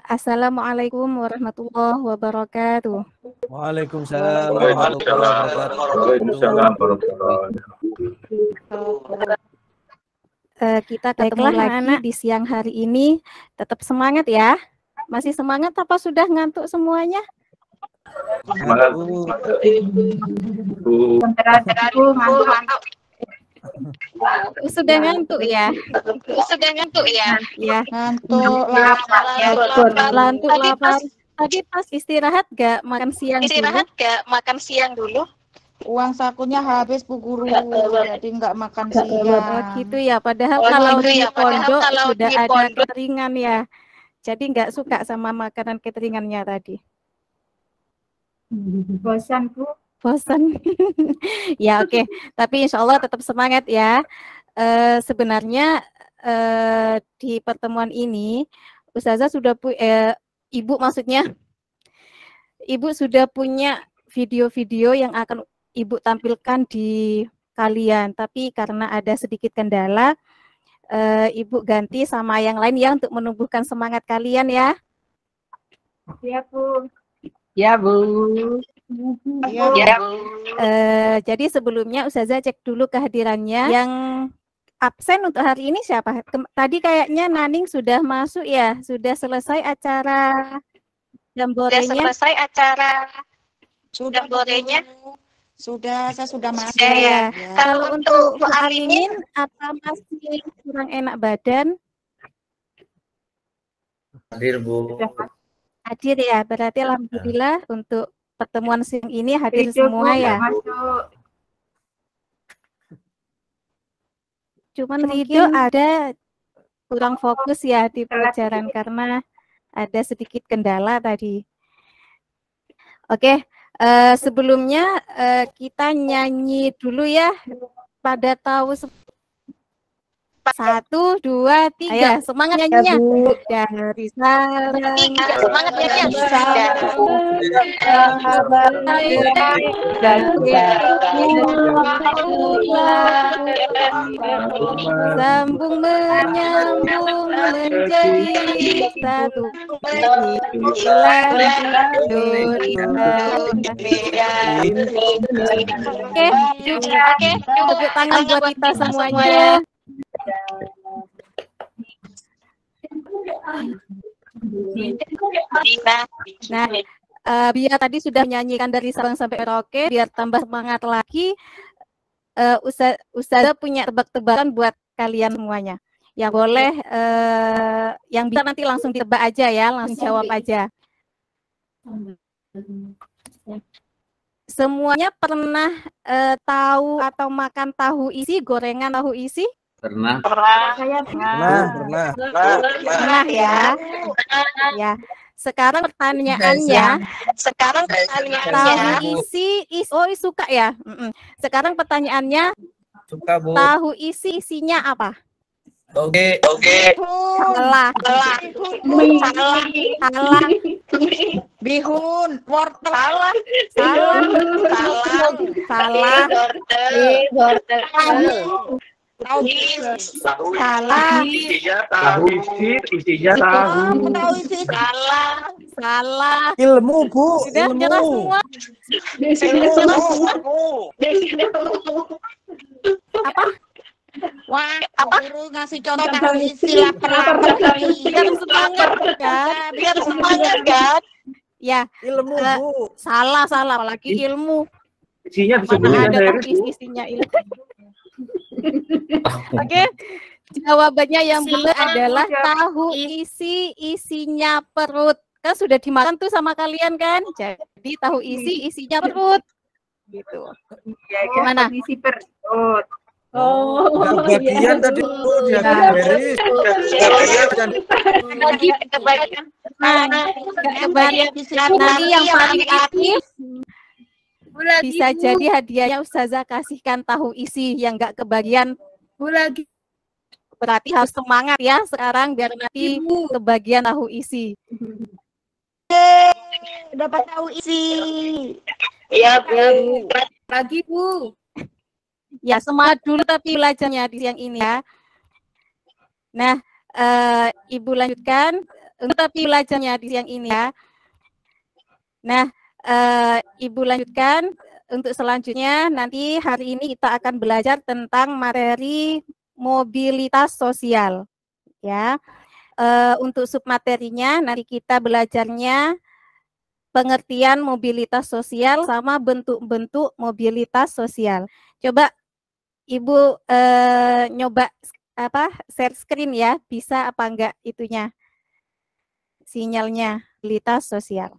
Assalamualaikum warahmatullahi wabarakatuh. Waalaikumsalam warahmatullahi wabarakatuh. Waalaikumsalam warahmatullahi wabarakatuh. Kita ketemu lagi di siang hari ini. Tetap semangat ya. Masih semangat apa sudah ngantuk semuanya? Semangat. Sudah ngantuk ya? Sudah ngantuk ya? Ya. Ngantuk, lapar. Tadi pas istirahat gak makan siang dulu? Uang sakunya habis Bu Guru, jadi nggak makan siang. Oh gitu ya, padahal kalau di pondok sudah ada cateringan ya. Jadi nggak suka sama makanan cateringannya tadi. Bosan Bu. Bosan. Ya oke. Tapi insya Allah tetap semangat ya. Sebenarnya di pertemuan ini Ustazah sudah Ibu maksudnya Ibu sudah punya video-video yang akan Ibu tampilkan di kalian, tapi karena ada sedikit kendala, Ibu ganti sama yang lain ya untuk menumbuhkan semangat kalian ya. Ya Bu. Ya Bu. Ya Bu. Jadi sebelumnya Ustazah cek dulu kehadirannya. Yang absen untuk hari ini siapa? Tadi kayaknya Naning sudah masuk ya, sudah selesai acara jamborenya. Sudah, saya sudah masuk. Ya. Kalau untuk Alimin apa masih kurang enak badan? Hadir Bu. Hadir ya, berarti alhamdulillah untuk pertemuan siang ini hadir semua ya. Cuman Ridho ada kurang fokus ya di pelajaran karena ada sedikit kendala tadi. Oke. Sebelumnya kita nyanyi dulu ya. Pada tahu 1, 2, 3. Semangat nyanyinya. Dari sarang Semangat nyanyinya. sambung menyambung menjadi satu. Oke, tepuk tangan buat kita semuanya. Nah, biar tadi sudah menyanyikan dari Sabang sampai Merauke, biar tambah semangat lagi, Ustazah punya tebak-tebakan buat kalian semuanya. Yang boleh, yang bisa nanti langsung ditebak aja ya, langsung jawab aja. Semuanya pernah tahu atau makan tahu isi, gorengan tahu isi? Pernah. Saya Pernah ya. Ya. Sekarang pertanyaannya, tahu isi oh suka ya. Sekarang pertanyaannya, Suka Bu. tahu isi isinya apa? Oke. Salah. Bihun, wortel. Salah. Tahu Salah. Tahu isinya tahu. Salah. Ilmu Bu. Sudah nyerah semua. Apa? Wah, Guru ngasih contoh tahu isi lapar. Biar semangat kan? Ya. Ilmu Bu. Salah apalagi ilmu. Isinya Mana disebutkan ada serius. isinya ilmu. Oke. Jawabannya yang benar adalah tahu isi isinya perut. Kan sudah dimakan tuh sama kalian kan? Jadi tahu isi isinya perut. Gitu. Gimana? Isi perut. Bagian tadi Bu dia beres. Lagi kebanyakan. Nanti yang paling aktif bisa jadi hadiahnya Ustazah kasihkan tahu isi yang nggak kebagian. Berarti harus semangat ya sekarang biar nanti kebagian tahu isi. Dapat tahu isi. Iya Bu. Lagi Bu. Ya semangat dulu tapi belajarnya di siang ini ya. Nah, Ibu lanjutkan. Untuk tapi belajarnya di siang ini ya. Nah, Ibu lanjutkan untuk selanjutnya. Nanti hari ini kita akan belajar tentang materi mobilitas sosial ya. Untuk submaterinya nanti kita belajarnya pengertian mobilitas sosial sama bentuk-bentuk mobilitas sosial. Coba Ibu nyoba share screen ya, bisa apa enggak itunya sinyalnya mobilitas sosial.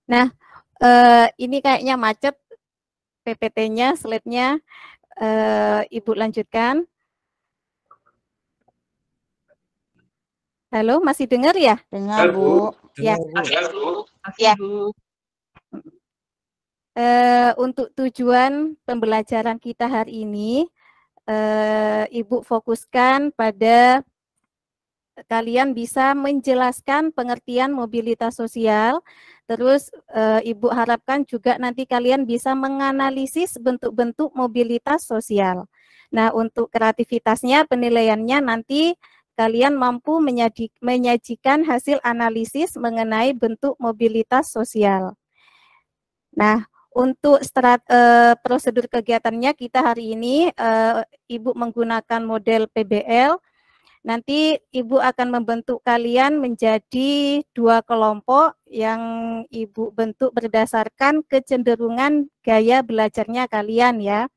Nah, ini kayaknya macet PPT-nya, slide-nya. Ibu lanjutkan. Halo, masih dengar ya? Dengar, Bu. Ya. Ya. Untuk tujuan pembelajaran kita hari ini, Ibu fokuskan pada kalian bisa menjelaskan pengertian mobilitas sosial. Terus Ibu harapkan juga nanti kalian bisa menganalisis bentuk-bentuk mobilitas sosial. Nah, untuk kreativitasnya, penilaiannya nanti kalian mampu menyajikan hasil analisis mengenai bentuk mobilitas sosial. Nah, untuk prosedur kegiatannya kita hari ini Ibu menggunakan model PBL. Nanti Ibu akan membentuk kalian menjadi 2 kelompok yang Ibu bentuk berdasarkan kecenderungan gaya belajarnya kalian ya.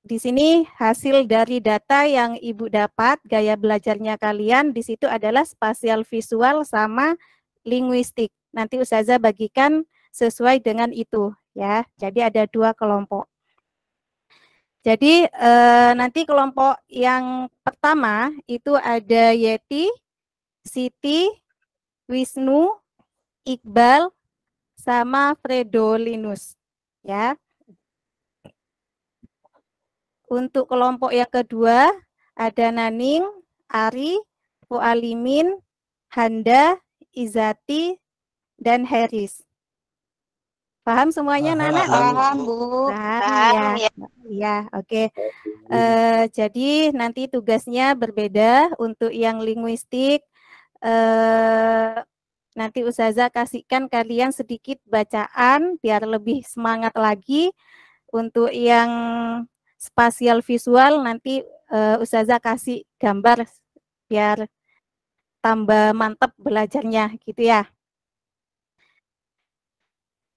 Di sini hasil dari data yang Ibu dapat, gaya belajarnya kalian di situ adalah spasial visual sama linguistik. Nanti Ustazah bagikan sesuai dengan itu ya. Jadi ada 2 kelompok. Jadi nanti kelompok yang pertama itu ada Yeti, Siti, Wisnu, Iqbal, sama Fredolinus ya. Untuk kelompok yang kedua ada Naning, Ari, Fualimin, Handa, Izati, dan Heris. Paham semuanya, Nana? Paham, Bu. Paham, ya. Ya, oke. Jadi nanti tugasnya berbeda. Untuk yang linguistik, nanti Ustazah kasihkan kalian sedikit bacaan biar lebih semangat lagi. Untuk yang spasial visual nanti Ustazah kasih gambar biar tambah mantap belajarnya gitu ya.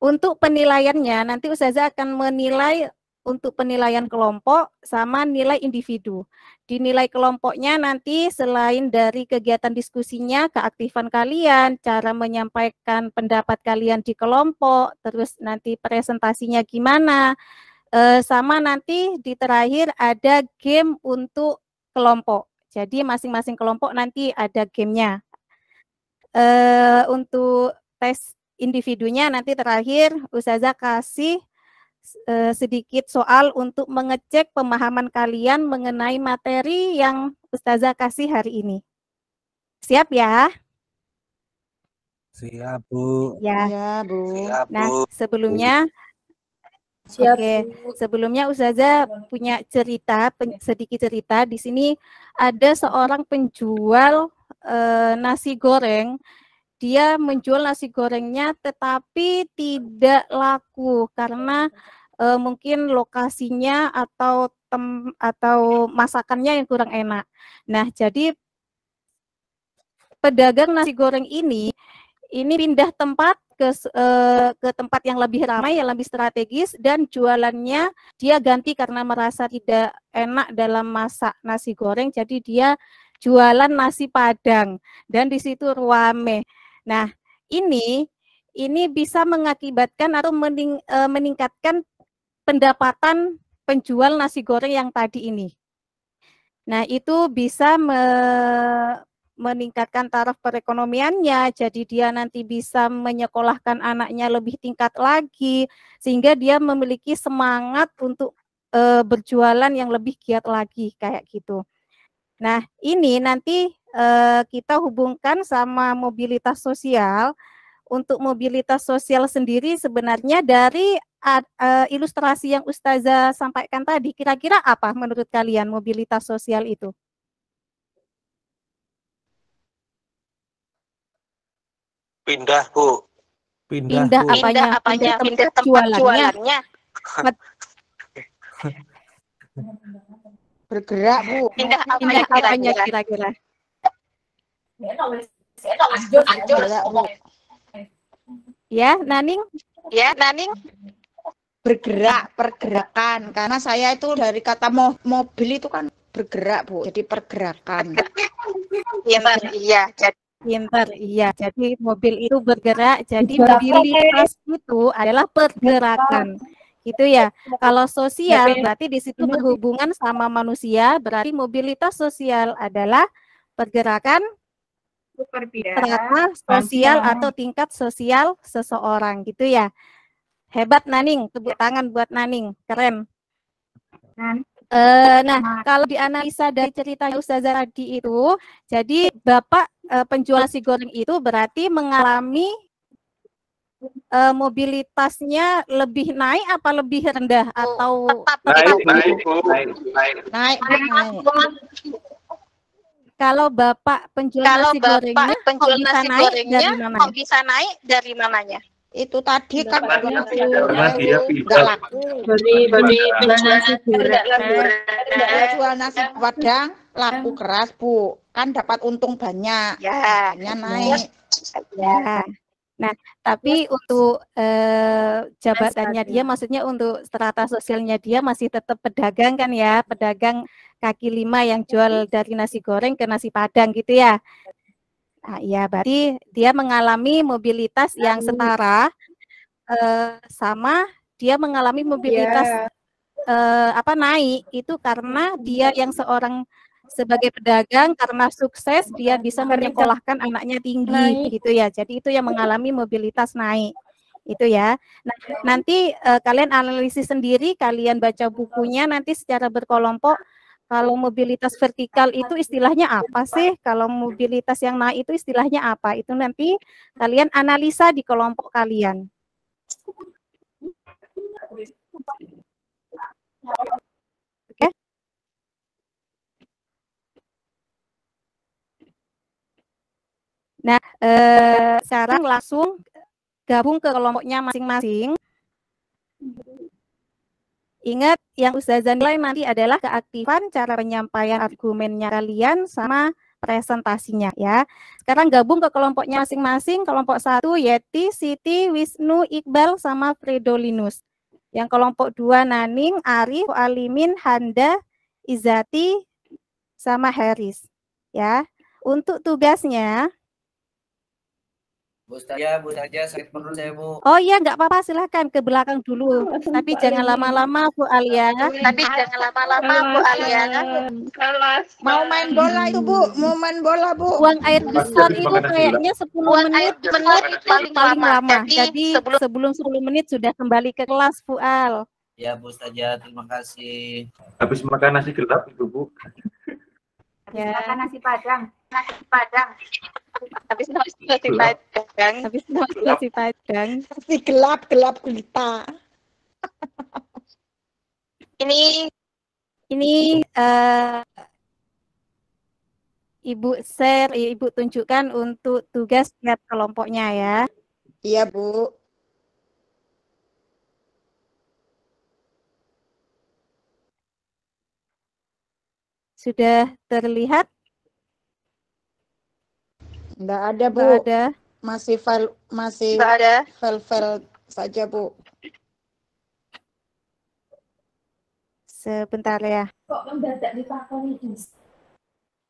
Untuk penilaiannya nanti Ustazah akan menilai untuk penilaian kelompok sama nilai individu. Di nilai kelompoknya nanti selain dari kegiatan diskusinya, keaktifan kalian, cara menyampaikan pendapat kalian di kelompok, terus nanti presentasinya gimana, sama nanti di terakhir ada game untuk kelompok. Jadi masing-masing kelompok nanti ada gamenya. Untuk tes individunya nanti terakhir Ustazah kasih sedikit soal untuk mengecek pemahaman kalian mengenai materi yang Ustazah kasih hari ini. Siap ya? Siap, Bu. Ya. Iya, Bu. Siap, Bu. Nah, sebelumnya Siap. sebelumnya Ustazah punya sedikit cerita. Di sini ada seorang penjual nasi goreng. Dia menjual nasi gorengnya tetapi tidak laku karena mungkin lokasinya atau masakannya yang kurang enak. Nah, jadi pedagang nasi goreng ini pindah tempat ke tempat yang lebih ramai, yang lebih strategis, dan jualannya dia ganti karena merasa tidak enak dalam masak nasi goreng, jadi dia jualan nasi Padang dan di situ rame. Nah, ini bisa mengakibatkan atau meningkatkan pendapatan penjual nasi goreng yang tadi ini. Nah, itu bisa meningkatkan taraf perekonomiannya, jadi dia nanti bisa menyekolahkan anaknya lebih tingkat lagi, sehingga dia memiliki semangat untuk berjualan yang lebih giat lagi, kayak gitu. Nah, ini nanti kita hubungkan sama mobilitas sosial untuk mobilitas sosial sendiri sebenarnya dari ilustrasi yang Ustazah sampaikan tadi, kira-kira apa menurut kalian mobilitas sosial itu? Pindah, Bu. Pindah Bu. apanya? Pindah Pindah tempat jualannya. Bergerak, Bu. Pindah Pindah apanya kira-kira? kira-kira? Bergerak, Bu. Ya, Naning? Ya, Naning. Bergerak, pergerakan. Karena saya itu dari kata mobil itu kan bergerak, Bu. Jadi pergerakan. Iya, jadi Pintar, iya. Jadi mobil itu bergerak, jadi mobilitas itu adalah pergerakan. Gitu ya. Kalau sosial berarti di situ berhubungan sama manusia, berarti mobilitas sosial adalah pergerakan strata sosial atau tingkat sosial seseorang, gitu ya. Hebat Naning, tepuk tangan buat Naning, keren. Nah, kalau dianalisa dari cerita Ustazah tadi itu, jadi Bapak penjual nasi goreng itu berarti mengalami mobilitasnya lebih naik apa lebih rendah atau Naik. Kalau Bapak penjual nasi gorengnya kok bisa naik dari mananya? Itu tadi kan Karena dia nggak laku. Dia jual nasi padang laku keras, Bu. Kan dapat untung banyak. Ya. Hanya naik. ya. Nah, tapi untuk jabatannya dia, maksudnya untuk strata sosialnya dia masih tetap pedagang kan ya, pedagang kaki lima yang jual dari nasi goreng ke nasi padang gitu ya. Nah, ya berarti dia mengalami mobilitas yang setara sama dia mengalami mobilitas naik itu karena dia yang sebagai pedagang karena sukses dia bisa menyekolahkan anaknya tinggi gitu ya. Jadi itu yang mengalami mobilitas naik. Itu ya. Nah, nanti kalian analisis sendiri, kalian baca bukunya nanti secara berkelompok. Kalau mobilitas vertikal itu istilahnya apa sih? Kalau mobilitas yang naik itu istilahnya apa? Itu nanti kalian analisa di kelompok kalian. Oke? Nah, sekarang langsung gabung ke kelompoknya masing-masing. Ingat, yang Ustazah nilai nanti adalah keaktifan cara penyampaian argumennya kalian sama presentasinya ya. Sekarang gabung ke kelompoknya masing-masing. Kelompok 1 Yeti, Siti, Wisnu, Iqbal sama Fredolinus. Yang kelompok 2 Naning, Arif, Alimin, Handa, Izati sama Haris ya. Untuk tugasnya Bu Ustazah sakit perut saya, Bu. oh iya, nggak apa-apa, silahkan ke belakang dulu. Tapi jangan lama-lama, Bu Alia. Mau main bola itu, Bu. Mau main bola, Bu. Buang air besar itu kayaknya 10 menit paling lama. Jadi sebelum 10 menit sudah kembali ke kelas, Bu Al. Ya, Bu Ustazah, terima kasih. Habis makan nasi gelap itu, Bu. Ya. Makan nasi padang. Habis nasi padang. Nasi gelap gulita. Ini Ibu share, Ibu tunjukkan untuk tugas tiap kelompoknya ya. Iya, Bu. Sudah terlihat? Enggak ada, Bu. Nggak ada. Masih nggak ada. file saja, Bu. Sebentar ya. Kok mendadak ditakoni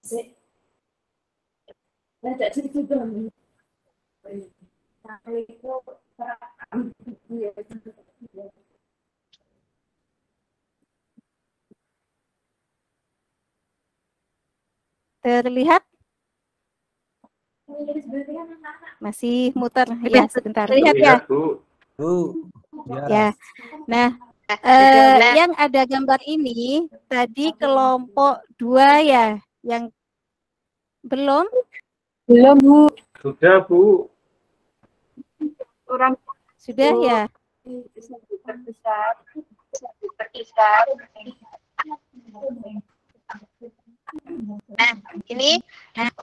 sih? Mendadak situ dong. Terlihat? Masih muter. Ya, sebentar. Terlihat ya? Bu. Ya. Nah, yang ada gambar ini tadi kelompok 2 ya, yang belum? Belum, Bu. Sudah, Bu. Kurang Sudah ya? bisa diperbesar. Nah, ini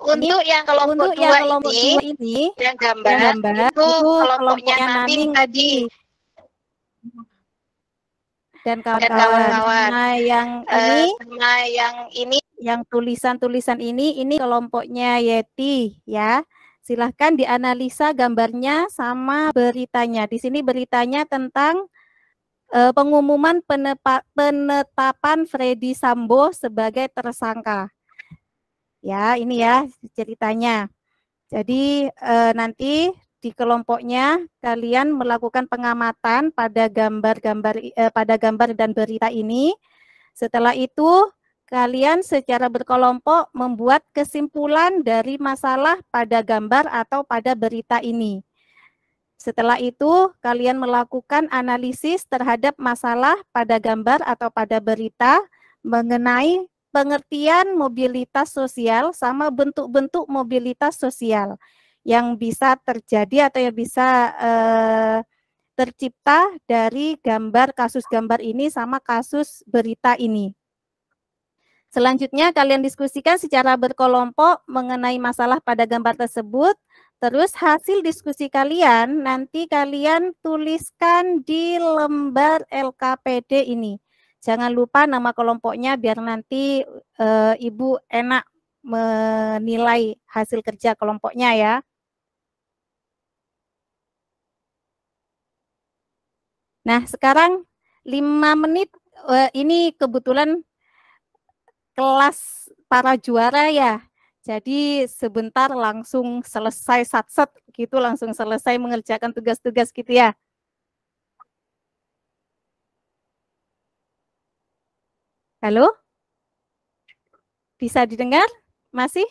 untuk yang kelompok Untuk yang dua kelompok ini, 2 ini, yang gambar, yang gambar itu itu kelompoknya Naning tadi. Dan Dan kawan-kawan. kawan-kawan. Nah, yang ini, yang tulisan-tulisan ini kelompoknya Yeti ya. Silahkan dianalisa gambarnya sama beritanya. Di sini beritanya tentang pengumuman penetapan Freddy Sambo sebagai tersangka. Ya, ini ya ceritanya. Jadi nanti di kelompoknya kalian melakukan pengamatan pada gambar dan berita ini. Setelah itu kalian secara berkelompok membuat kesimpulan dari masalah pada gambar atau pada berita ini. Setelah itu kalian melakukan analisis terhadap masalah pada gambar atau pada berita mengenai pengertian mobilitas sosial sama bentuk-bentuk mobilitas sosial yang bisa terjadi atau yang bisa tercipta dari kasus gambar ini sama kasus berita ini. Selanjutnya kalian diskusikan secara berkelompok mengenai masalah pada gambar tersebut. Terus hasil diskusi kalian nanti kalian tuliskan di lembar LKPD ini. Jangan lupa nama kelompoknya biar nanti Ibu enak menilai hasil kerja kelompoknya ya. Nah, sekarang 5 menit ini kebetulan kelas para juara ya. Jadi sebentar langsung selesai satset gitu, langsung selesai mengerjakan tugas-tugas gitu ya. Halo? Bisa didengar? Masih?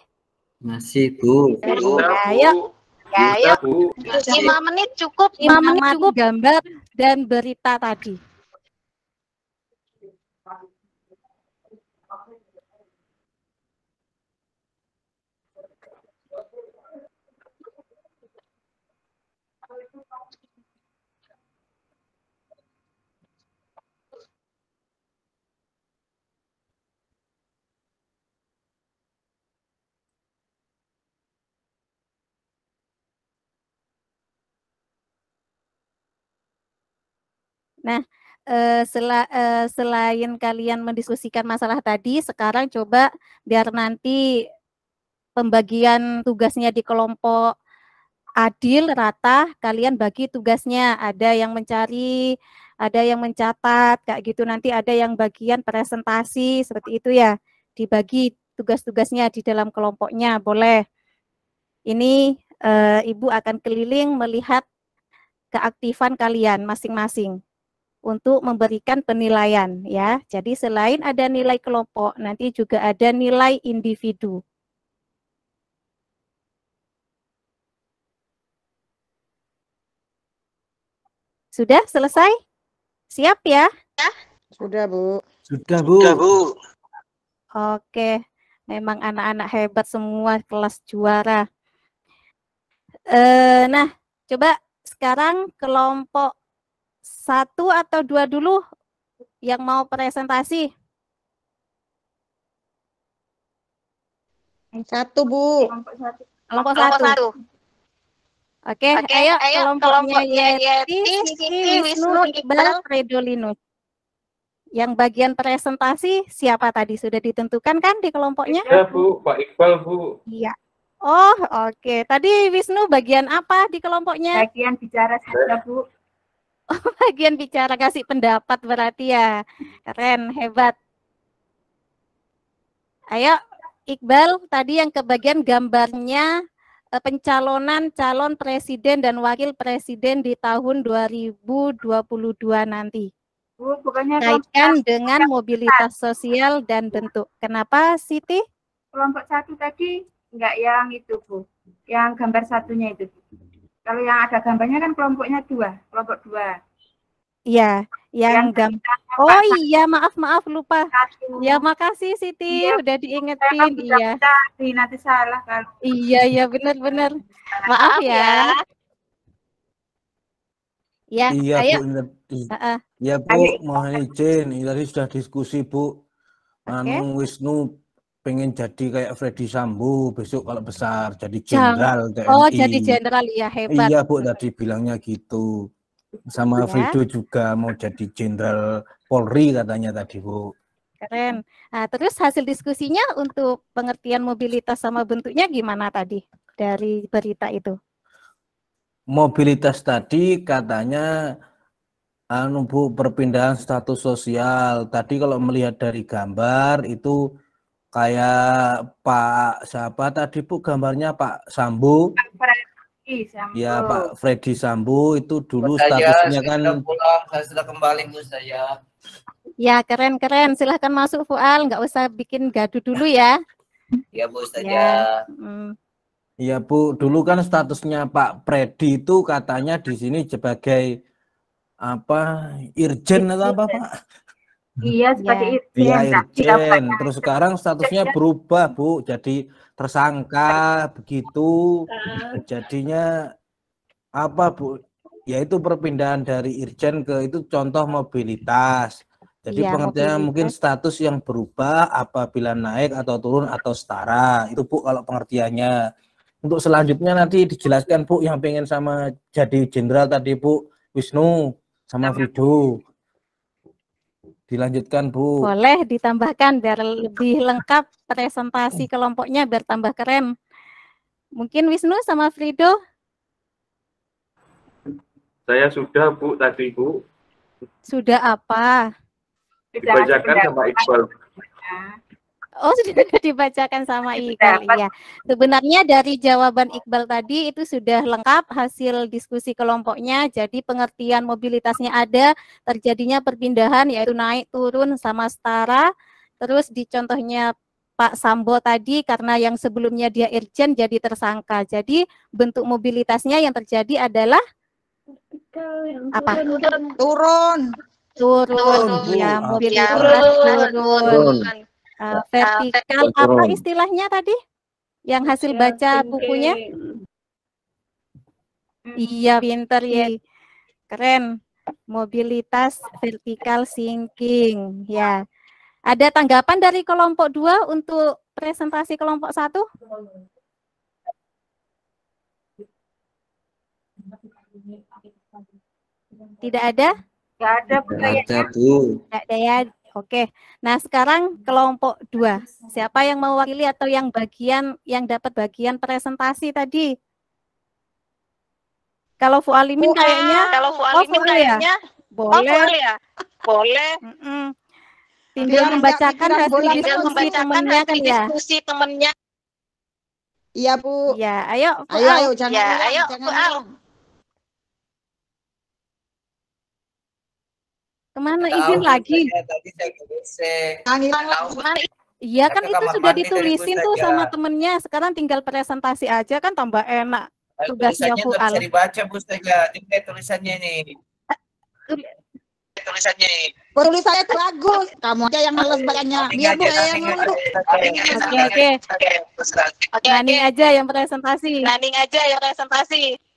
Masih, Bu. Ayo. Ya, ayo. 5 menit cukup. 5 menit cukup gambar dan berita tadi. Nah, selain kalian mendiskusikan masalah tadi, sekarang coba biar nanti pembagian tugasnya di kelompok adil, rata, kalian bagi tugasnya. Ada yang mencari, ada yang mencatat, kayak gitu. Nanti ada yang bagian presentasi, seperti itu ya. Dibagi tugas-tugasnya di dalam kelompoknya, boleh. Ini Ibu akan keliling melihat keaktifan kalian masing-masing untuk memberikan penilaian ya. Jadi selain ada nilai kelompok, nanti juga ada nilai individu. Sudah selesai? Siap ya? Sudah, Bu. Sudah, Bu. Oke, memang anak-anak hebat semua, kelas juara. Nah, coba sekarang kelompok 1 atau 2 dulu yang mau presentasi. 1, Bu. Kelompok 1. Oke, ayo kelompoknya Yeti, Siti, Wisnu, Iqbal, Fredolinus. Yang bagian presentasi siapa tadi? Sudah ditentukan kan di kelompoknya? Ya, Bu. Pak Iqbal, Bu. Iya. Oh, oke. Tadi Wisnu bagian apa di kelompoknya? Bagian bicara saja, Bu. Bagian bicara, kasih pendapat berarti ya. Keren, hebat. Ayo, Iqbal, tadi yang kebagian gambarnya pencalonan calon presiden dan wakil presiden di tahun 2022 nanti. Bu, bukannya Kaitkan dengan mobilitas sosial dan bentuk. Kenapa, Siti? kelompok 1 tadi enggak yang itu, Bu. Yang gambar satunya itu. Kalau yang ada gambarnya kan kelompok 2. Iya, yang gambar. Oh iya, maaf lupa. Ya, makasih Siti, Iya, udah diingetin. Iya. Nanti salah kalau. Iya, benar. Maaf ya. Ya, Iya ayo. Bu, Heeh. ya Bu, mohon izin. Ini tadi sudah diskusi Bu. Oke. Wisnu pengen jadi kayak Freddy Sambo besok kalau besar jadi Jangan. jenderal Oh, TNI. jadi jenderal ya, hebat. Iya Bu, tadi bilangnya gitu. Sama Ya. Frido juga mau jadi jenderal Polri katanya tadi Bu. Keren. Nah, terus hasil diskusinya untuk pengertian mobilitas sama bentuknya gimana tadi dari berita itu? Mobilitas tadi katanya Bu, perpindahan status sosial. Tadi kalau melihat dari gambar itu kayak Pak siapa tadi Bu, gambarnya Pak Sambo. Ya Pak Freddy Sambo itu dulu statusnya saya kan sudah pulang, saya sudah kembali Bu saya. Ya, keren-keren. Silahkan masuk Fual, nggak usah bikin gaduh dulu ya. Ya Bu saja. Ya. Iya Bu, dulu kan statusnya Pak Freddy itu katanya di sini sebagai apa Irjen atau apa Pak? Iya, sebagai Iya Irjen. Irjen. Terus sekarang statusnya berubah Bu, jadi tersangka begitu. Jadinya apa Bu? Yaitu perpindahan dari Irjen ke itu contoh mobilitas. Jadi Iya, pengertiannya mungkin mobilitas. status yang berubah apabila naik atau turun atau setara. Itu Bu kalau pengertiannya. Untuk selanjutnya nanti dijelaskan Bu yang pengen sama jadi jenderal tadi Bu Wisnu sama Frido. Dilanjutkan Bu. Boleh ditambahkan biar lebih lengkap presentasi kelompoknya biar tambah keren. Mungkin Wisnu sama Frido? Saya sudah Bu tadi Bu. Sudah apa? Dibacakan sama Iqbal. Oh, sudah dibacakan sama Iqbal. Iya. Sebenarnya dari jawaban Iqbal tadi itu sudah lengkap hasil diskusi kelompoknya. Jadi pengertian mobilitasnya ada, terjadinya perpindahan yaitu naik, turun, sama setara. Terus di contohnya Pak Sambo tadi karena yang sebelumnya dia Irjen jadi tersangka. Jadi bentuk mobilitasnya yang terjadi adalah apa? Turun. Turun. Ya, mobilitas turun. Vertikal apa istilahnya tadi? Yang hasil baca bukunya? Iya, pinter ya. Keren. Mobilitas vertikal sinking. Ya. Ada tanggapan dari kelompok 2 untuk presentasi kelompok 1? Tidak ada? Tidak ada Bu. Ada Bu. Tidak ada ya. Oke. Nah, sekarang kelompok 2. Siapa yang mewakili atau yang dapat bagian presentasi tadi? Kalau Bu Alimin kayaknya boleh. Boleh. Tinggal membacakan hasil diskusi temennya kan ya? Diskusi temennya. Iya Bu. Ya, ayo. Ayo, jangan Ya, ulang, ayo, jangan Fual. ulang. Kemana izin lagi? Tadi saya ke Iya kan Ke itu kamar sudah mandi ditulisin dari tuh Bu saja. sama temennya. Sekarang tinggal presentasi aja kan tambah enak. Tugasnya Tulisannya nggak Fual. bisa dibaca Bu saja. Ini tulisannya ini. Tulisannya ini. Tulisannya bagus. Kamu aja yang males bacanya. Biar Bu yang nunduk. Oke. Naning aja yang presentasi.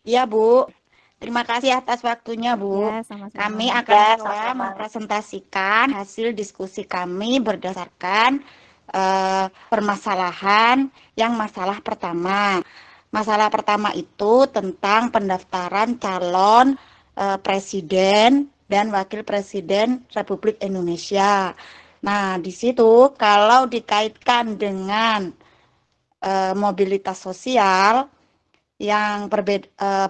Iya Bu. Terima kasih atas waktunya Bu. Ya, sama-sama. Kami akan coba mempresentasikan hasil diskusi kami berdasarkan permasalahan yang masalah pertama. Masalah pertama itu tentang pendaftaran calon presiden dan wakil presiden Republik Indonesia. Nah, di situ kalau dikaitkan dengan mobilitas sosial, yang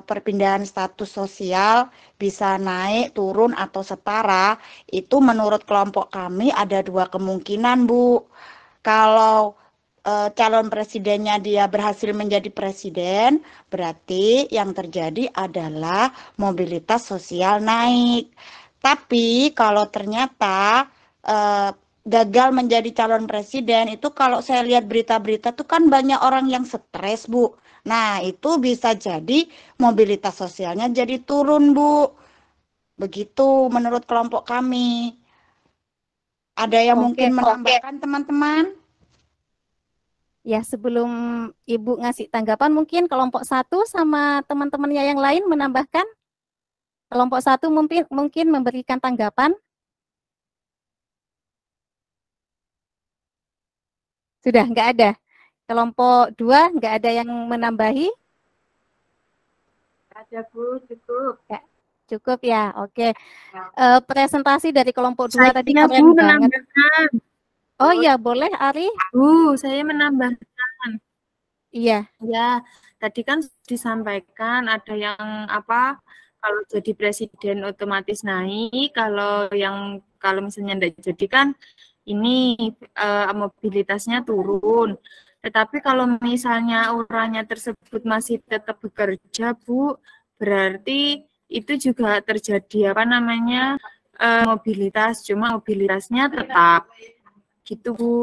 perpindahan status sosial bisa naik, turun, atau setara, itu menurut kelompok kami ada 2 kemungkinan, Bu. Kalau calon presidennya dia berhasil menjadi presiden, berarti yang terjadi adalah mobilitas sosial naik. Tapi kalau ternyata gagal menjadi calon presiden, itu kalau saya lihat berita-berita itu kan banyak orang yang stres, Bu. Nah, itu bisa jadi mobilitas sosialnya jadi turun, Bu. Begitu menurut kelompok kami. Ada yang mungkin menambahkan, teman-teman? Ya, sebelum Ibu ngasih tanggapan, mungkin kelompok 1 sama teman-temannya yang lain menambahkan? Kelompok 1 mungkin memberikan tanggapan. Sudah nggak ada. Kelompok 2 nggak ada yang menambahi? Ada Bu, cukup. Ya, cukup ya, oke. Presentasi dari kelompok 2 tadi Saya keren Bu banget. menambahkan. Oh iya, boleh Ari? Bu, saya menambahkan. Iya. Ya, tadi kan disampaikan ada yang apa, kalau jadi presiden otomatis naik, kalau misalnya tidak jadi kan ini mobilitasnya turun. Tetapi kalau misalnya orangnya tersebut masih tetap bekerja, Bu, berarti itu juga terjadi apa namanya mobilitas, cuma mobilitasnya tetap gitu, Bu.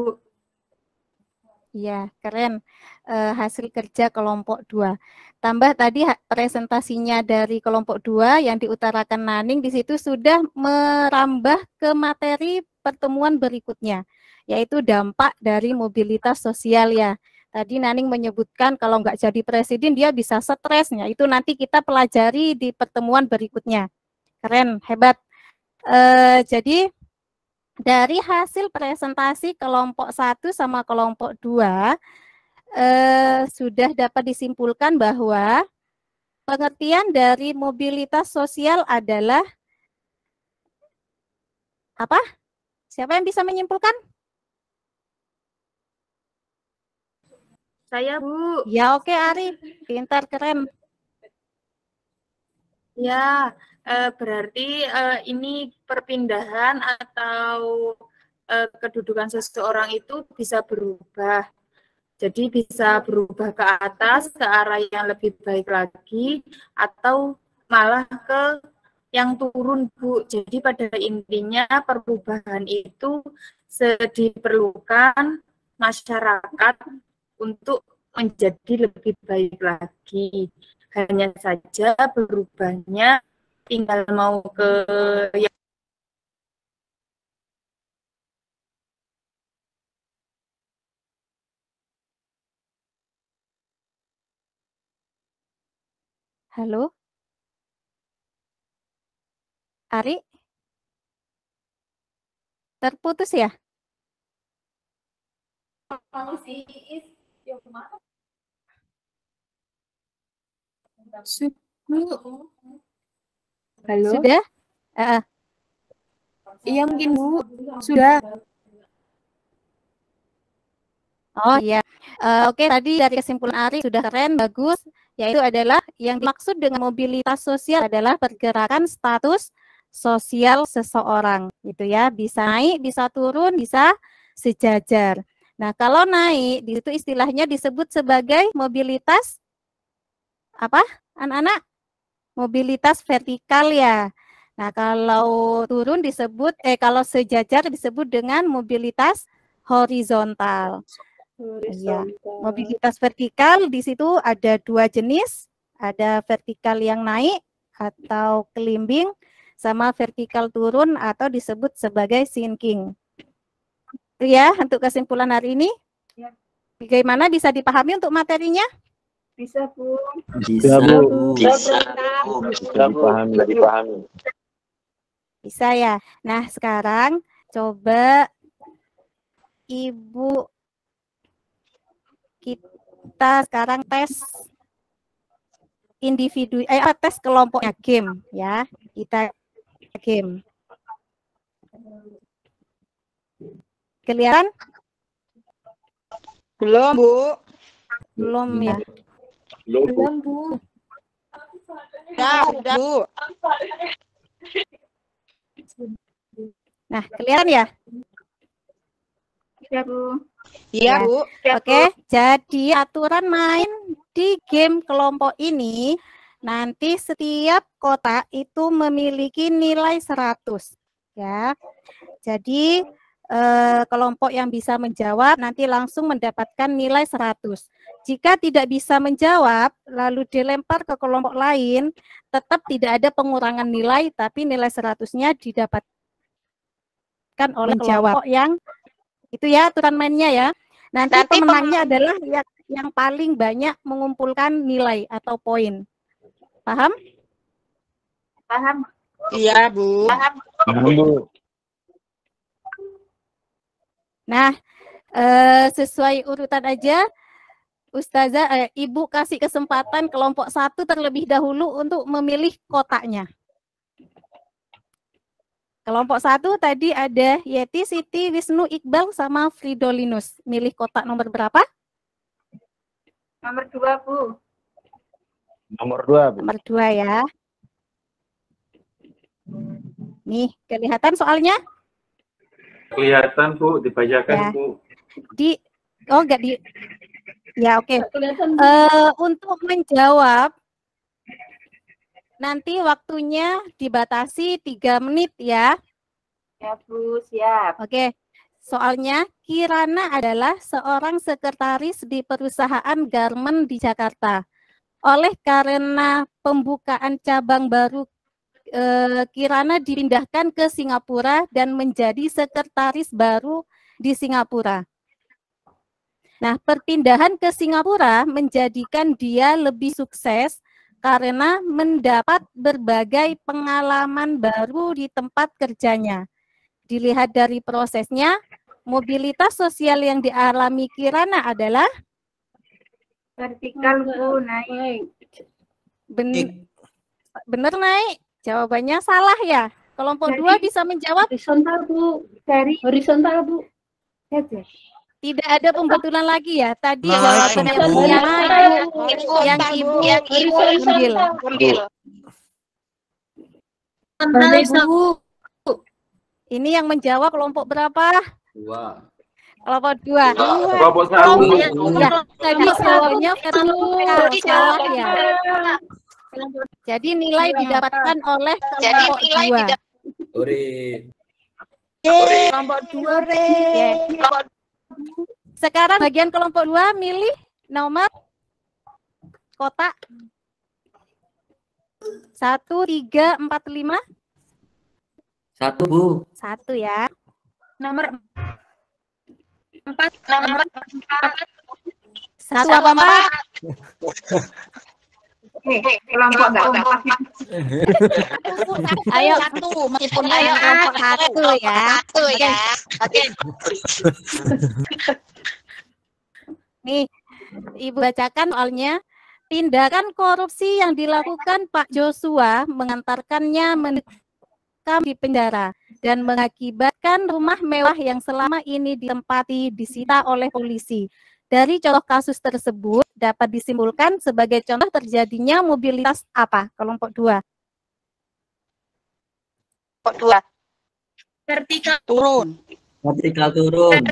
Iya, keren. Hasil kerja kelompok 2. Tambah tadi presentasinya dari kelompok 2 yang diutarakan Naning di situ sudah merambah ke materi pertemuan berikutnya, yaitu dampak dari mobilitas sosial ya. Tadi Naning menyebutkan kalau nggak jadi presiden dia bisa stresnya. Itu nanti kita pelajari di pertemuan berikutnya. Keren, hebat. Jadi dari hasil presentasi kelompok 1 sama kelompok 2 sudah dapat disimpulkan bahwa pengertian dari mobilitas sosial adalah apa? Siapa yang bisa menyimpulkan? Saya, Bu. Ya oke Ari, pintar, keren. Ya, berarti ini perpindahan atau kedudukan seseorang itu bisa berubah. Jadi bisa berubah ke atas, ke arah yang lebih baik lagi, atau malah ke yang turun, Bu. Jadi pada intinya perubahan itu diperlukan masyarakat untuk menjadi lebih baik lagi. Hanya saja berubahnya tinggal mau ke yang Halo? Ari? Terputus ya? Halo? Sudah? Iya mungkin Bu, sudah. Oh iya, oke tadi dari kesimpulan Ari sudah keren, bagus, yaitu adalah yang dimaksud dengan mobilitas sosial adalah pergerakan status sosial seseorang, gitu ya, bisa naik, bisa turun, bisa sejajar. Nah kalau naik, itu istilahnya disebut sebagai mobilitas apa, anak-anak? Mobilitas vertikal ya. Nah kalau turun disebut, kalau sejajar disebut dengan mobilitas horizontal. Iya, mobilitas vertikal di situ ada 2 jenis, ada vertikal yang naik atau climbing, sama vertikal turun atau disebut sebagai sinking. Itu ya untuk kesimpulan hari ini. Ya. Bagaimana, bisa dipahami untuk materinya? Bisa Bu. Bisa Bu. Bisa. Dipahami. Bisa ya. Nah sekarang coba Ibu kita sekarang tes individu, tes kelompoknya game ya, kita game. Kelihatan? Belum, Bu. Belum ya. Belum Bu. Udah, Bu. Nah, kelihatan ya? Iya Bu. Iya, Ya. Bu. Oke, jadi aturan main di game kelompok ini, nanti setiap kotak itu memiliki nilai 100. Ya, jadi kelompok yang bisa menjawab nanti langsung mendapatkan nilai 100. Jika tidak bisa menjawab, lalu dilempar ke kelompok lain, tetap tidak ada pengurangan nilai, tapi nilai 100-nya didapatkan oleh kelompok yang itu ya aturan mainnya ya. Nanti pemenangnya adalah yang paling banyak mengumpulkan nilai atau poin. Paham? Paham? Iya, Bu. Bu. Nah, sesuai urutan aja, Ustazah, Ibu kasih kesempatan kelompok 1 terlebih dahulu untuk memilih kotaknya. Kelompok 1 tadi ada Yeti, Siti, Wisnu, Iqbal, sama Fridolinus. Milih kotak nomor berapa? Nomor 2, Bu. Nomor 2, Bu. Nomor 2 ya. Nih, kelihatan soalnya? Kelihatan, Bu, dibacakan, Ya. Bu. Enggak di. Ya, oke. Untuk menjawab nanti waktunya dibatasi 3 menit ya. Ya, Bu, siap. Oke. Soalnya Kirana adalah seorang sekretaris di perusahaan garmen di Jakarta. Oleh karena pembukaan cabang baru, Kirana dipindahkan ke Singapura dan menjadi sekretaris baru di Singapura. Nah, perpindahan ke Singapura menjadikan dia lebih sukses karena mendapat berbagai pengalaman baru di tempat kerjanya. Dilihat dari prosesnya, mobilitas sosial yang dialami Kirana adalah Vertikal, Bu, naik. Benar naik. Jawabannya salah ya. Kelompok 2 bisa menjawab? Horizontal, Bu. Dari horizontal, Bu. Tidak ada pembetulan lagi ya. Tadi Naik, jawaban yang Bu. pertama yang Ibu ambil. Bu. Ini yang menjawab kelompok berapa? 2. Kelompok 2. Kelompok 1. Ya, tadi jawabannya vertikal, salah ya. Jadi nilai didapatkan oleh kelompok 2. Kelompok 2. Sekarang bagian kelompok 2 milih nomor kotak 1, 3, 4, 5. 1, Bu. 1 ya. Nomor 4. 1 apa 4? Kelompok enggak kompak. Ayo, Meskipun kelompok 1 ya. Oke. Nih, Ibu bacakan soalnya. Tindakan korupsi yang dilakukan Pak Joshua mengantarkannya mendekam di penjara dan mengakibatkan rumah mewah yang selama ini ditempati disita oleh polisi. Dari contoh kasus tersebut dapat disimpulkan sebagai contoh terjadinya mobilitas apa? Kelompok 2. Kelompok 2. Vertikal turun. Vertikal turun.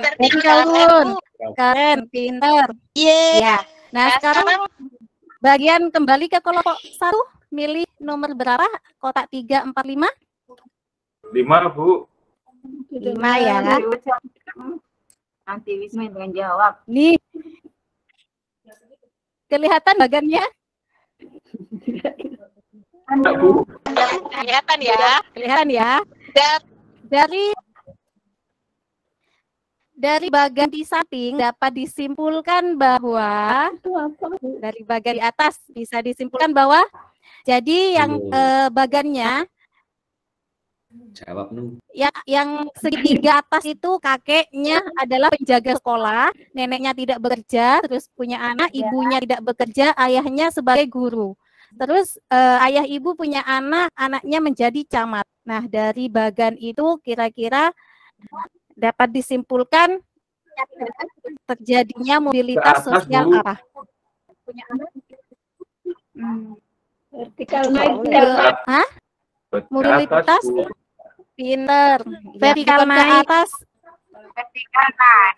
Vertikal turun. Keren, pintar. Ya. Nah, sekarang bagian kembali ke kelompok 1, milih nomor berapa? Kotak 3, 4, 5? 5, Bu. 5 ya. Nanti Wisnu yang jawab. Nih. Kelihatan bagannya? Enggak, Bu. Kelihatan ya. Kelihatan ya. Dari bagian di samping dapat disimpulkan bahwa dari bagian di atas bisa disimpulkan bahwa jadi yang bagannya Jawab, Nu. yang segitiga atas itu kakeknya adalah penjaga sekolah, neneknya tidak bekerja, terus punya anak, ibunya tidak bekerja, ayahnya sebagai guru. Terus ayah ibu punya anak, anaknya menjadi camat. Nah, dari bagan itu kira-kira dapat disimpulkan terjadinya mobilitas Ke atas, sosial Bu. apa? Punya anak. Vertikal naik. Hah? Ke Mobilitas? atas, Bu. Pinter. Vertikal ke atas. Vertikal naik.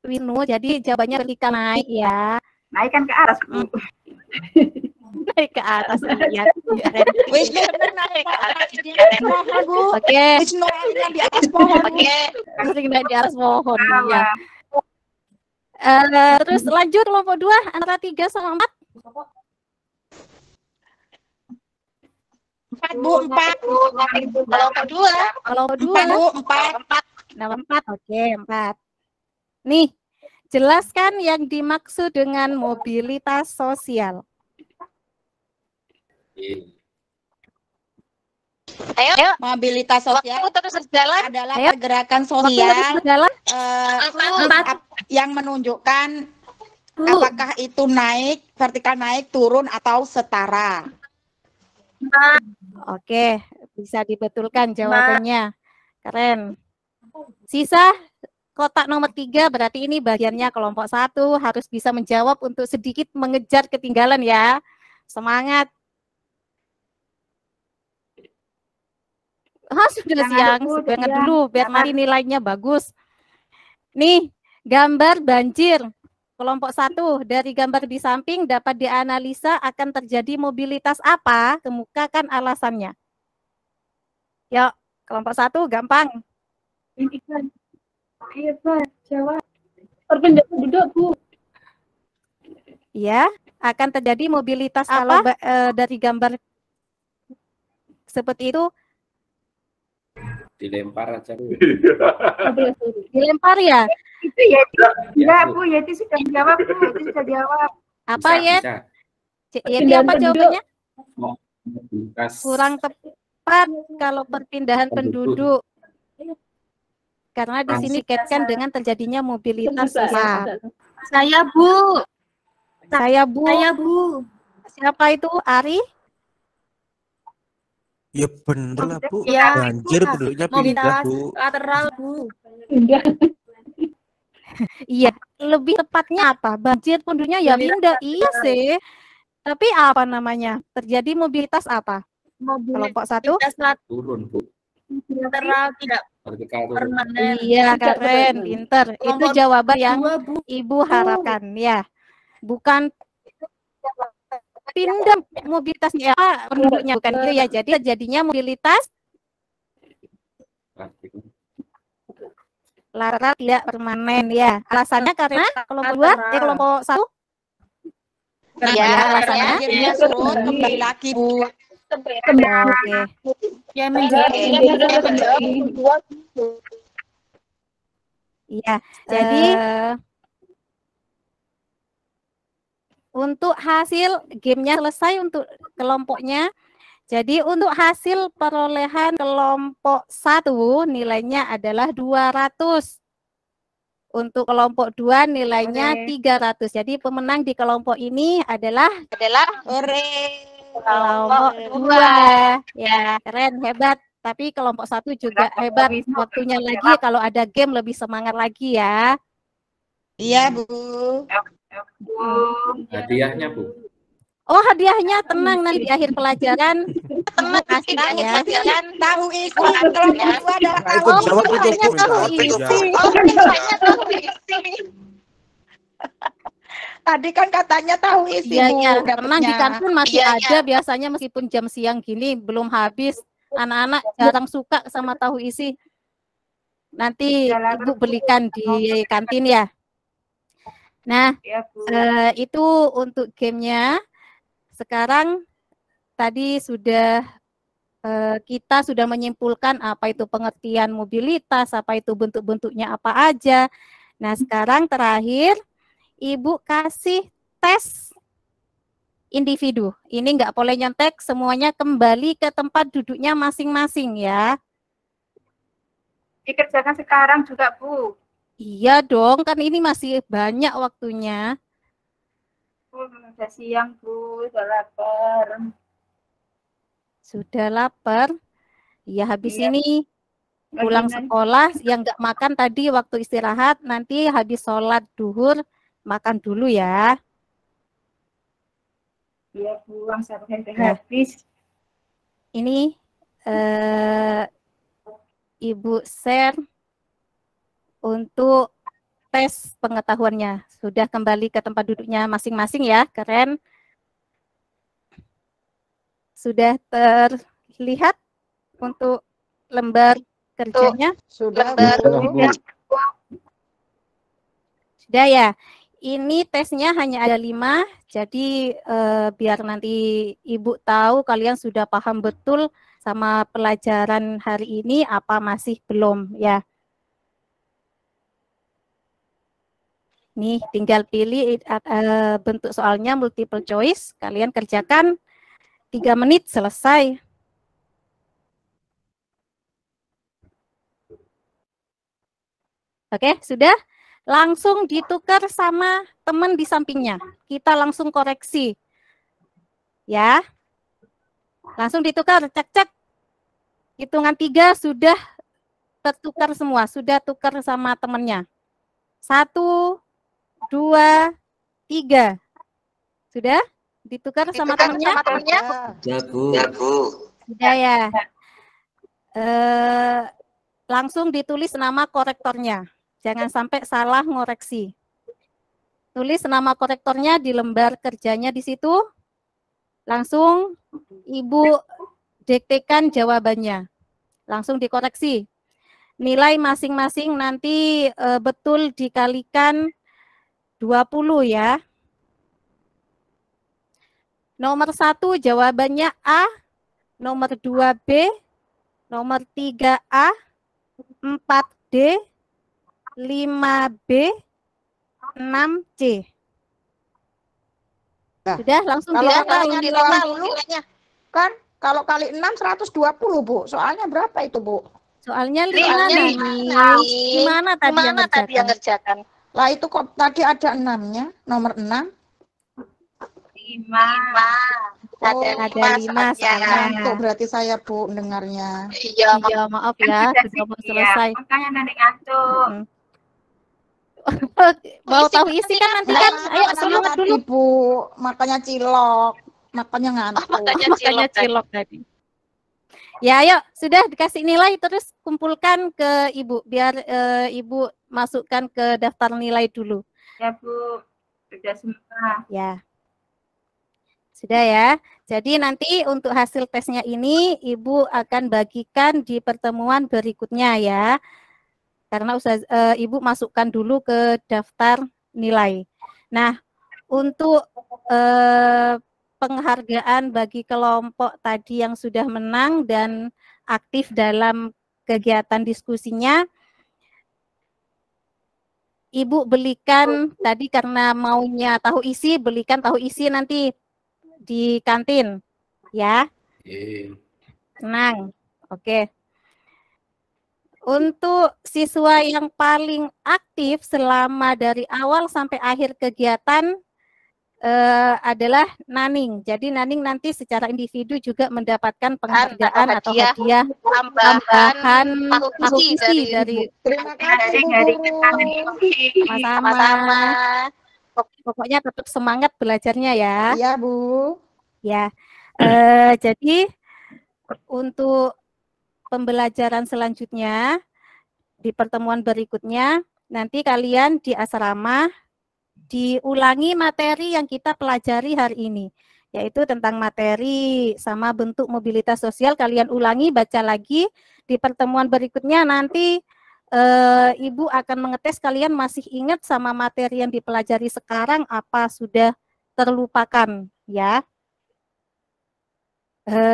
Winu, jadi jawabannya vertikal naik ya. Naik kan ke atas, Bu. Naik ke atas. Iya. Wis Naik ke atas. Bu. Oke. Wis yang di atas pohon. Oke. Sering naik di atas pohon. Ya. Terus lanjut kelompok 2 antara 3 sama 4. 4, Bu, 4. Kelompok 2. Kelompok 2. 4, Bu, 4. Nama 4. Oke, 4. Nih, jelaskan yang dimaksud dengan mobilitas sosial. Ayo. Mobilitas sosial Waktu terus berjalan. adalah Ayo. pergerakan Waktu sosial terus berjalan. yang menunjukkan apakah itu naik, vertikal naik, turun, atau setara. Oke, bisa dibetulkan jawabannya. Keren. Sisa kotak nomor 3 berarti ini bagiannya kelompok 1 harus bisa menjawab untuk sedikit mengejar ketinggalan ya. Semangat. Sudah siang, semangat dulu biar nanti nilainya bagus. Nih, gambar banjir. Kelompok 1, dari gambar di samping dapat dianalisa akan terjadi mobilitas apa? Kemukakan alasannya. Yuk, kelompok 1 gampang. Iya, Pak. Jawab. Perpindahan penduduk, Bu. Ya, akan terjadi mobilitas apa? Kalau dari gambar seperti itu. Dilempar aja, Bu. Dilempar ya? Itu ya, enggak, Bu. Ya, itu sudah dijawab, Bu. Itu sudah jawab. Apa ya? Yeti apa jawabannya? Kurang tepat kalau perpindahan penduduk. Karena di sini dikaitkan dengan terjadinya mobilitas sosial. Saya, Bu. Saya, Bu. Saya, Bu. Siapa itu? Ari? Ya bener lah, Bu. Ya, Banjir penduduknya pindah, Bu. Lateral, Bu. Iya, lebih tepatnya apa? Banjir penduduknya ya pindah. Iya sih. Tapi apa namanya? Terjadi mobilitas apa? Kelompok 1? Turun, Bu. Lateral tidak permanen. Iya, keren, pinter. Itu jawaban yang Ibu harapkan ya. Bukan pindah mobilitasnya penduduknya, bukan itu ya. Jadi jadinya mobilitas lateral tidak permanen ya. Alasannya karena kelompok 2, kelompok 1. Ya, alasannya akhirnya surut kembali lagi, Bu. Oke. Ya, menjadi Iya, jadi untuk hasil gamenya selesai untuk kelompoknya. Jadi untuk hasil perolehan kelompok 1 nilainya adalah 200. Untuk kelompok 2 nilainya 300. Jadi pemenang di kelompok ini adalah kelompok 2. Ya, keren, hebat. Tapi kelompok 1 juga hebat. Waktunya lagi kalau ada game lebih semangat lagi ya. Iya, Bu. Hadiahnya, Bu. Oh, hadiahnya tenang nanti di akhir pelajaran. Tenang, kasih ya. Tahu isi kelompok 2 adalah Nah, itu jawab itu, Bu. tahu isi. Tadi kan katanya tahu isi, Iya, Bu. iya. Tenang, di dapatnya. kantin masih ada biasanya meskipun jam siang gini belum habis. Anak-anak jarang suka sama tahu isi. Nanti Ibu belikan di kantin ya. Nah, itu untuk gamenya. Sekarang tadi sudah kita sudah menyimpulkan apa itu pengertian mobilitas, apa itu bentuk-bentuknya apa aja. Nah, sekarang terakhir Ibu kasih tes individu. Ini nggak boleh nyontek, semuanya kembali ke tempat duduknya masing-masing ya. Dikerjakan sekarang juga, Bu. Iya dong, kan ini masih banyak waktunya. Sudah siang, Bu. Sudah lapar. Sudah lapar. Ya, habis Iya. ini pulang sekolah, yang nggak makan tadi waktu istirahat, nanti habis sholat duhur, makan dulu ya. Iya, Bu. Sampai habis. Ini Ibu share untuk tes pengetahuannya. Sudah kembali ke tempat duduknya masing-masing ya, keren. Sudah terlihat untuk lembar kerjanya? Sudah, Bu. Sudah ya. Ini tesnya hanya ada 5, jadi biar nanti Ibu tahu kalian sudah paham betul sama pelajaran hari ini apa masih belum ya. Nih, tinggal pilih bentuk soalnya multiple choice, kalian kerjakan 3 menit selesai. Oke, sudah? Langsung ditukar sama teman di sampingnya. Kita langsung koreksi. Ya. Langsung ditukar, cek-cek. Hitungan 3 sudah tertukar semua, sudah tukar sama temannya. 1, 2, 3. Sudah? Ditukar sama temannya? Ya, Bu. Sudah ya. Langsung ditulis nama korektornya. Jangan sampai salah ngoreksi. Tulis nama korektornya di lembar kerjanya di situ. Langsung Ibu diktekan jawabannya. Langsung dikoreksi. Nilai masing-masing nanti betul dikalikan 20 ya. Nomor 1 jawabannya A, nomor 2 B, nomor 3 A, 4 D, 5B, 6 C. Nah, Sudah langsung kalau dilihat nilainya kan kalau kali 6 120, Bu. Soalnya berapa itu, Bu? Soalnya 5 Gimana tadi yang ngerjakan? Lah itu kok tadi ada 6-nya, nomor 6. 5. Ada 5 soalnya. Itu berarti saya, Bu, mendengarnya. Iya, maaf ya, sudah mau selesai. Makanya nanti ngantuk. Mau tahu isi kan nanti kan? Ayo semangat dulu. Bu, makanya cilok, makanya ngantuk. Makanya cilok tadi. Ya, ayo sudah dikasih nilai terus kumpulkan ke Ibu biar Ibu masukkan ke daftar nilai dulu. Ya, Bu. Sudah semua. Ya. Sudah ya. Jadi nanti untuk hasil tesnya ini Ibu akan bagikan di pertemuan berikutnya ya. Karena Ibu masukkan dulu ke daftar nilai. Nah, untuk penghargaan bagi kelompok tadi yang sudah menang dan aktif dalam kegiatan diskusinya, Ibu belikan tadi karena maunya tahu isi, belikan tahu isi nanti di kantin, ya. Tenang, oke. Untuk siswa yang paling aktif selama dari awal sampai akhir kegiatan adalah Naning. Jadi Naning nanti secara individu juga mendapatkan penghargaan atau hadiah tambahan tahu isi dari sama-sama. Pokoknya tetap semangat belajarnya ya. Iya, Bu. Ya. Jadi untuk pembelajaran selanjutnya di pertemuan berikutnya nanti kalian di asrama diulangi materi yang kita pelajari hari ini, yaitu tentang materi sama bentuk mobilitas sosial. Kalian ulangi, baca lagi. Di pertemuan berikutnya nanti Ibu akan mengetes kalian masih ingat sama materi yang dipelajari sekarang apa sudah terlupakan ya.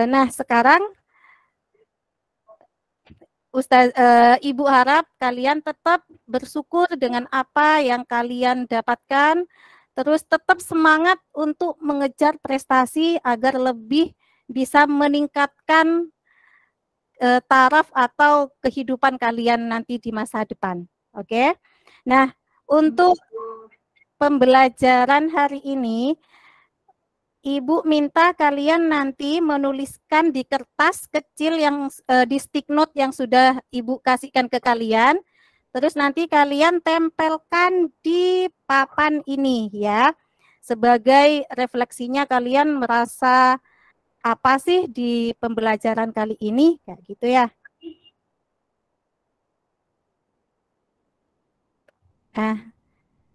Nah sekarang Ibu harap kalian tetap bersyukur dengan apa yang kalian dapatkan, terus tetap semangat untuk mengejar prestasi agar lebih bisa meningkatkan taraf atau kehidupan kalian nanti di masa depan. Oke? Nah, untuk pembelajaran hari ini, Ibu minta kalian nanti menuliskan di kertas kecil yang di stick note yang sudah Ibu kasihkan ke kalian. Terus nanti kalian tempelkan di papan ini ya. Sebagai refleksinya kalian merasa apa sih di pembelajaran kali ini? Kayak gitu ya. Nah,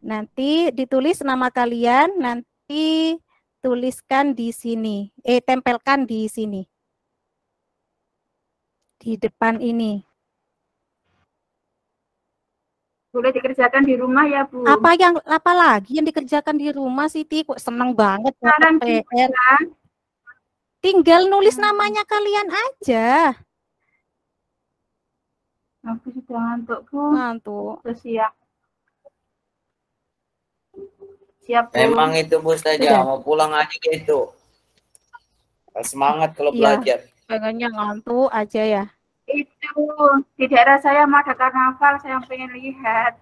nanti ditulis nama kalian, nanti tuliskan di sini, tempelkan di sini, di depan ini. Boleh dikerjakan di rumah ya, Bu. Apa lagi yang dikerjakan di rumah, Siti? Kok seneng banget dapat PR. Tinggal nulis namanya kalian aja. Aku sudah ngantuk, Bu. Ngantuk. Siap. Siap, Bu. Memang itu Bu Ustazah, mau pulang aja gitu. Semangat kalau Iya. belajar. Pengennya ngantuk aja ya. Itu di daerah saya mau ada karnaval, saya pengen lihat.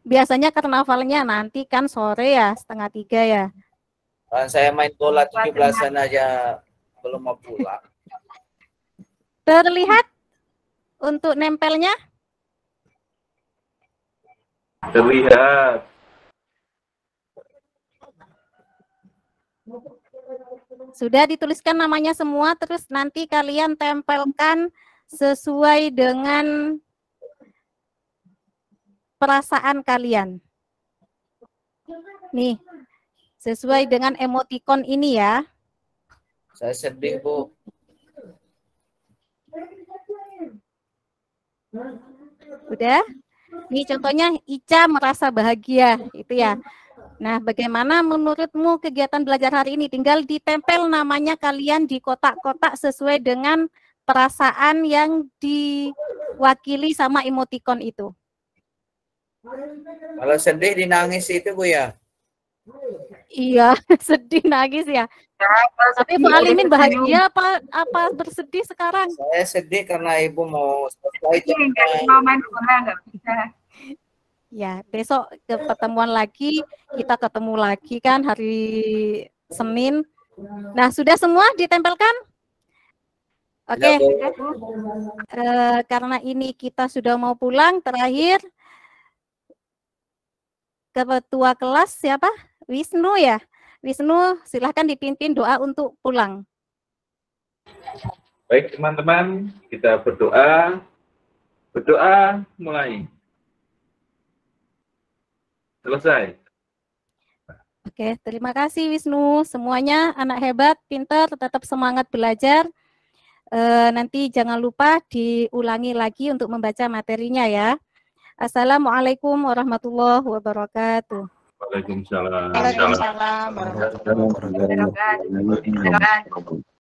Biasanya karnavalnya nanti kan sore ya, 2:30 ya. Saya main bola 17-an aja belum mau pulang. Terlihat untuk nempelnya? Terlihat. Sudah dituliskan namanya semua, terus nanti kalian tempelkan sesuai dengan perasaan kalian. Nih, sesuai dengan emoticon ini ya. Saya sedih, Bu. Udah? Nih contohnya Ica merasa bahagia, itu ya. Nah, bagaimana menurutmu kegiatan belajar hari ini? Tinggal ditempel namanya kalian di kotak-kotak sesuai dengan perasaan yang diwakili sama emoticon itu. Kalau sedih dinangis itu, Bu ya? Iya, sedih nangis ya. Tapi Bu Alimin bahagia apa bersedih sekarang? Saya sedih karena Ibu mau selesai. Nggak mau main bola, nggak bisa. Ya, besok ke pertemuan lagi, kita ketemu lagi kan hari Senin. Nah, sudah semua ditempelkan? Oke, karena ini kita sudah mau pulang, terakhir ketua kelas siapa? Wisnu ya? Wisnu, silahkan dipimpin doa untuk pulang. Baik teman-teman, kita berdoa. Berdoa mulai. Selesai. Oke, terima kasih Wisnu. Semuanya anak hebat, pintar, tetap semangat belajar. Nanti jangan lupa diulangi lagi untuk membaca materinya ya. Assalamualaikum warahmatullahi wabarakatuh. Waalaikumsalam. Waalaikumsalam warahmatullahi wabarakatuh. Silakan.